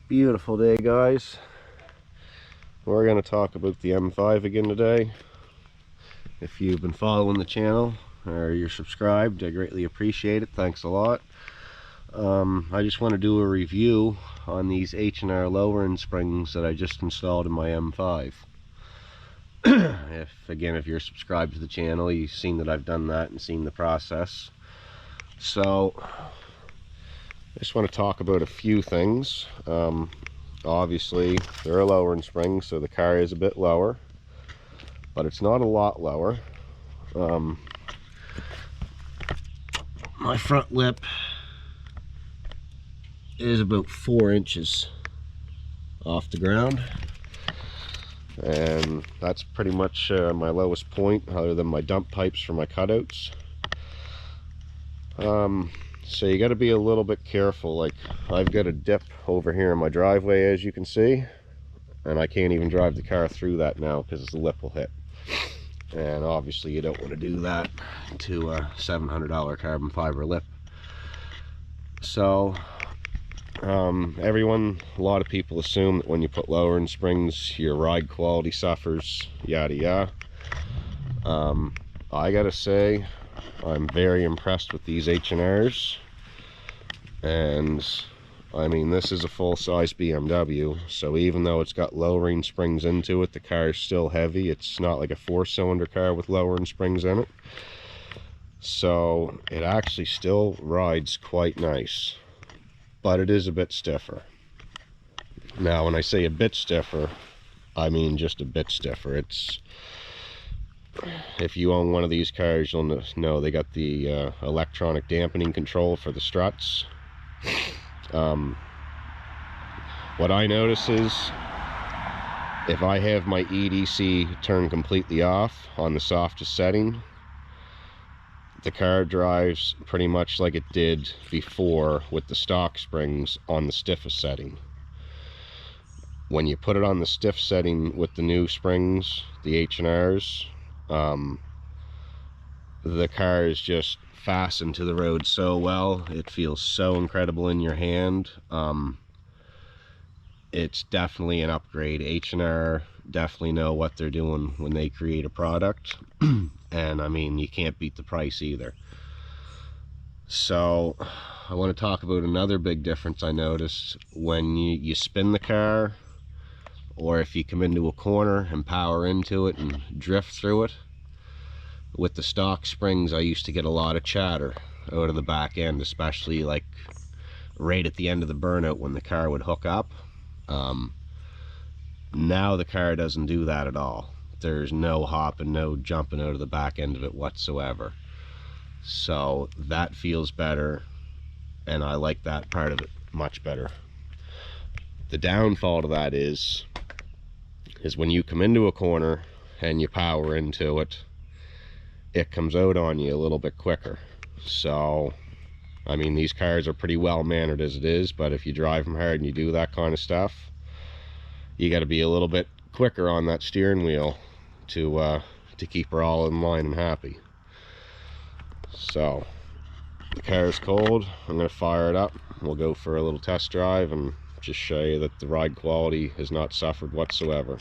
Beautiful day, guys. We're going to talk about the M5 again today. If you've been following the channel or you're subscribed, I greatly appreciate it. Thanks a lot. I just want to do a review on these H&R lowering springs that I just installed in my M5. If you're subscribed to the channel, you've seen that I've done that and seen the process. So I just want to talk about a few things. Obviously they're a lowering spring, so the car is a bit lower, but it's not a lot lower. My front lip is about 4 inches off the ground, and that's pretty much my lowest point other than my dump pipes for my cutouts. So you got to be a little bit careful. Like, I've got a dip over here in my driveway, as you can see, and I can't even drive the car through that now because the lip will hit, and obviously you don't want to do that to a $700 carbon fiber lip. So a lot of people assume that when you put lowering springs your ride quality suffers, yada yada. I gotta say, I'm very impressed with these H&Rs, and I mean, this is a full-size BMW, so even though it's got lowering springs into it, the car is still heavy. It's not like a 4-cylinder car with lowering springs in it, so it actually still rides quite nice, but it is a bit stiffer. Now when I say a bit stiffer, I mean just a bit stiffer. If you own one of these cars, you'll know they got the electronic dampening control for the struts. What I notice is if I have my EDC turned completely off on the softest setting, the car drives pretty much like it did before with the stock springs on the stiffest setting. When you put it on the stiff setting with the new springs, the H&Rs, the car is just fastened to the road so well. It feels so incredible in your hand. It's definitely an upgrade. H&R definitely know what they're doing when they create a product. And I mean, you can't beat the price either. So I want to talk about another big difference I noticed when you spin the car, or if you come into a corner and power into it and drift through it. With the stock springs, I used to get a lot of chatter out of the back end, especially like right at the end of the burnout when the car would hook up. Now the car doesn't do that at all. There's no hopping, no jumping out of the back end of it whatsoever. So that feels better, and I like that part of it much better. The downfall to that is when you come into a corner and you power into it, it comes out on you a little bit quicker. So I mean, these cars are pretty well mannered as it is, but if you drive them hard and you do that kind of stuff, you got to be a little bit quicker on that steering wheel to keep her all in line and happy. So the car is cold. I'm going to fire it up. We'll go for a little test drive and just show you that the ride quality has not suffered whatsoever.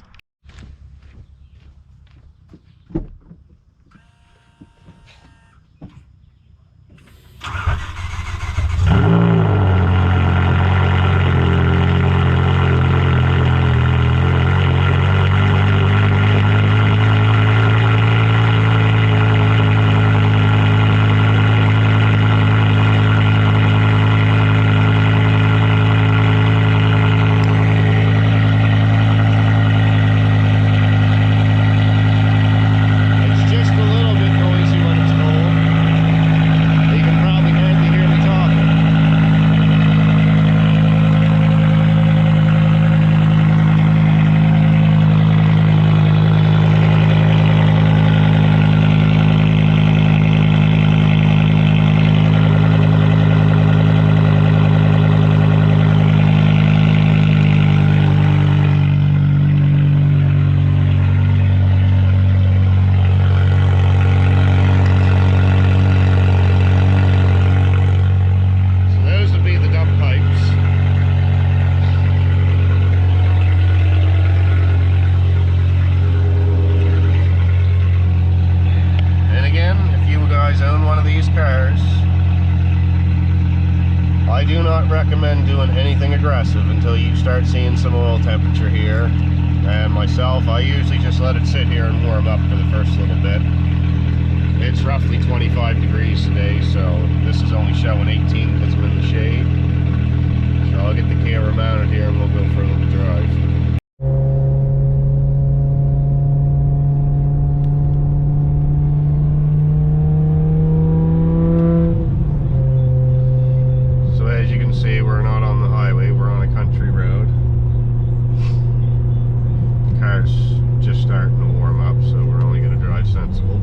not recommend doing anything aggressive until you start seeing some oil temperature here. And myself, I usually just let it sit here and warm up for the first little bit. It's roughly 25 degrees today, so this is only showing 18 because I'm in the shade. So I'll get the camera mounted here and we'll go for a little drive. So as you can see, we're not on the highway, we're on a country road. The car's just starting to warm up, so we're only going to drive sensible.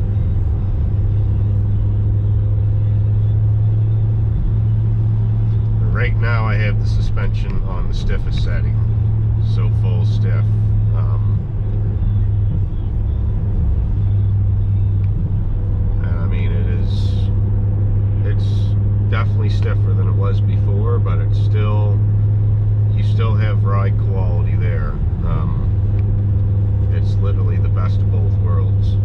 Right now I have the suspension on the stiffest setting, so full stiff. And I mean, it's definitely stiffer than it was before, but it's still, you still have ride quality there. It's literally the best of both worlds.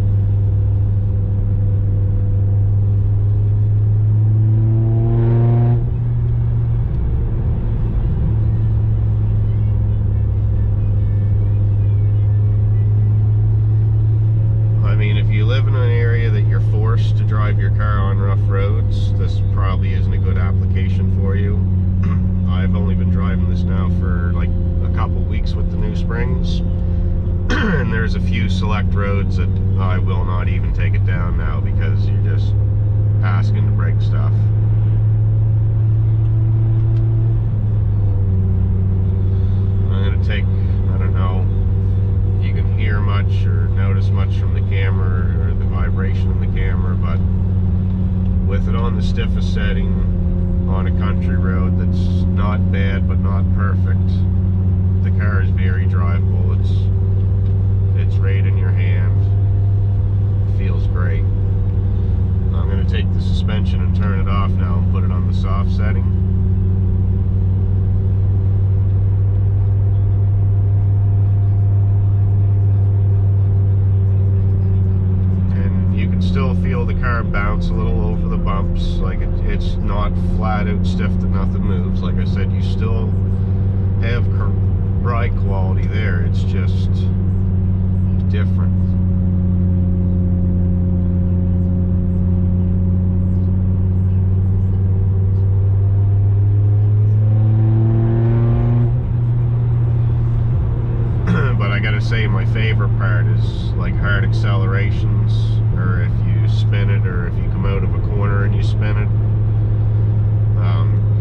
To drive your car on rough roads, this probably isn't a good application for you. I've only been driving this now for like a couple weeks with the new springs, and there's a few select roads that I will not even take it down now because you're just asking to break stuff. I'm gonna take, I don't know, you can hear much or notice much from the camera or the vibration in the camera, but with it on the stiffest setting on a country road that's not bad but not perfect, the car is very drivable. It's right in your hand. It feels great. I'm going to take the suspension and turn it off now and put it on the soft setting. Still feel the car bounce a little over the bumps. Like it's not flat out stiff that nothing moves. Like I said, you still have ride quality there. It's just different. But I gotta say, my favorite part is like hard accelerations, or if you spin it, or if you come out of a corner and you spin it.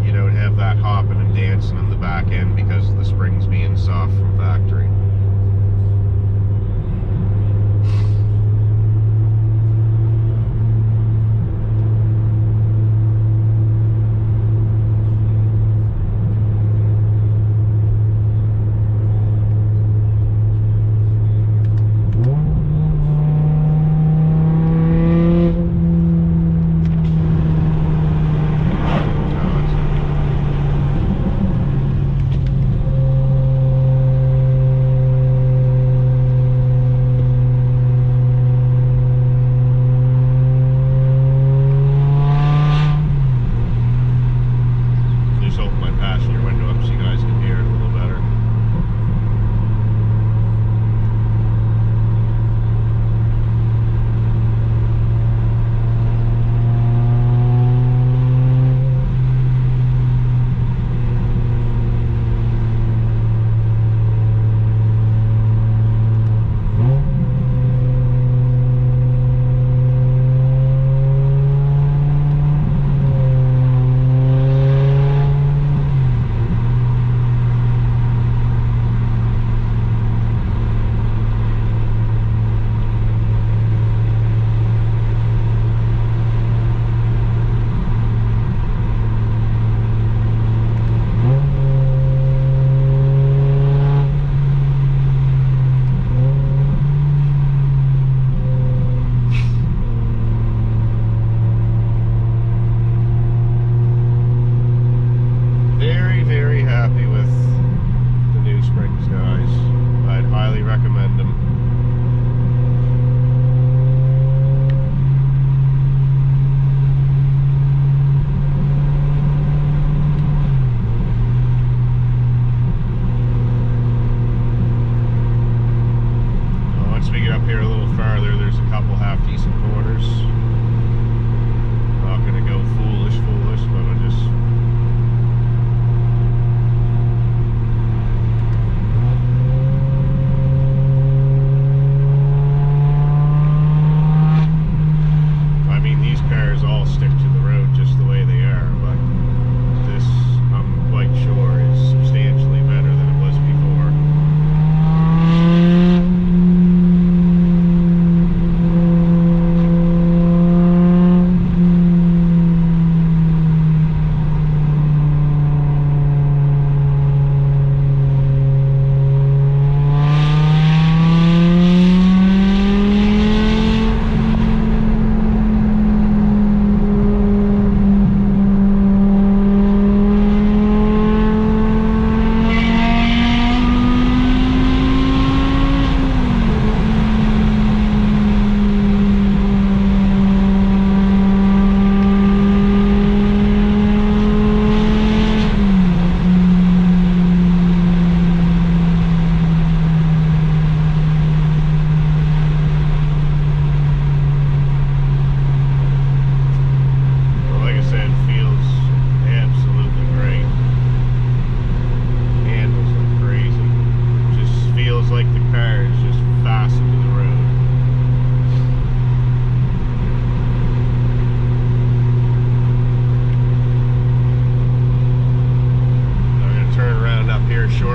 You don't have that hopping and dancing in the back end because of the springs being soft from factory.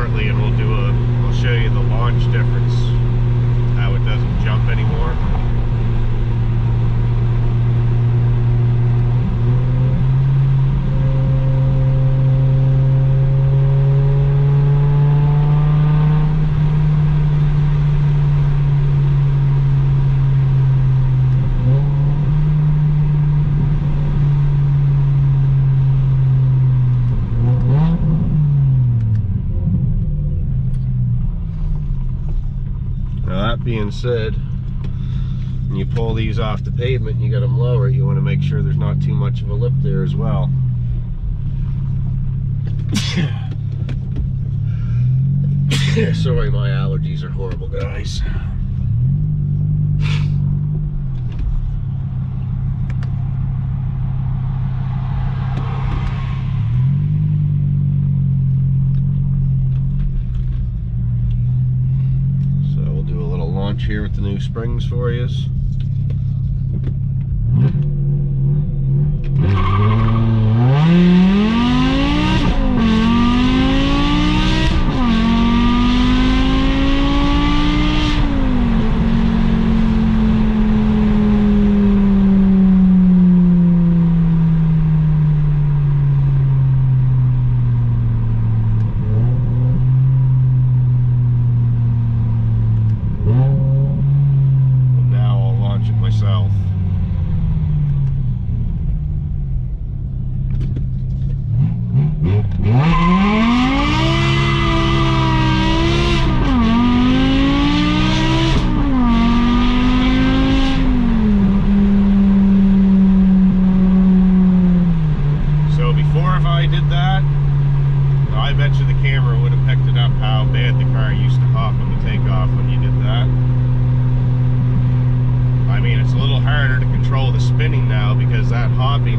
shortly, and we'll show you the launch difference, how it doesn't jump anymore. That being said, when you pull these off the pavement and you got them lower, you want to make sure there's not too much of a lip there as well. Sorry, my allergies are horrible, guys. Here with the new springs for you.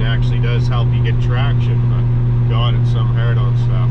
Actually does help you get traction, but God, it's some hard on stuff.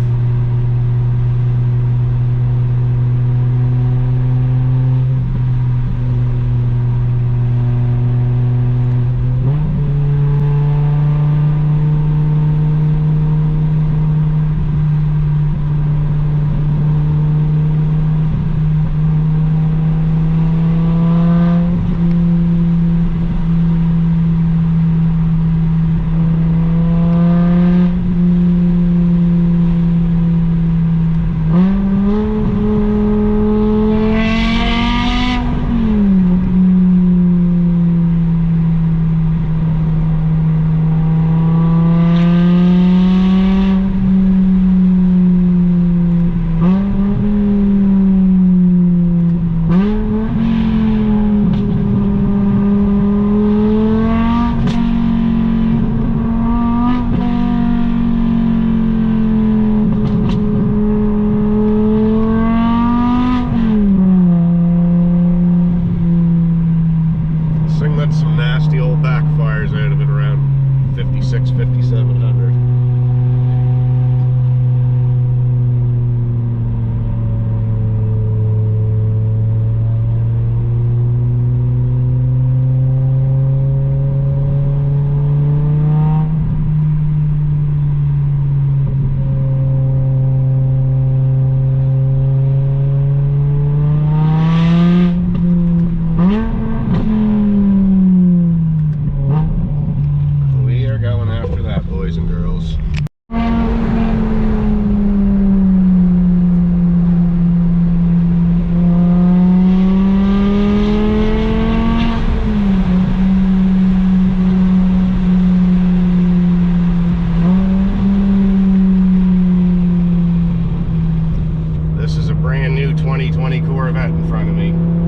Some nasty old backfires out of it around 56, 5700. This is a brand new 2020 Corvette in front of me.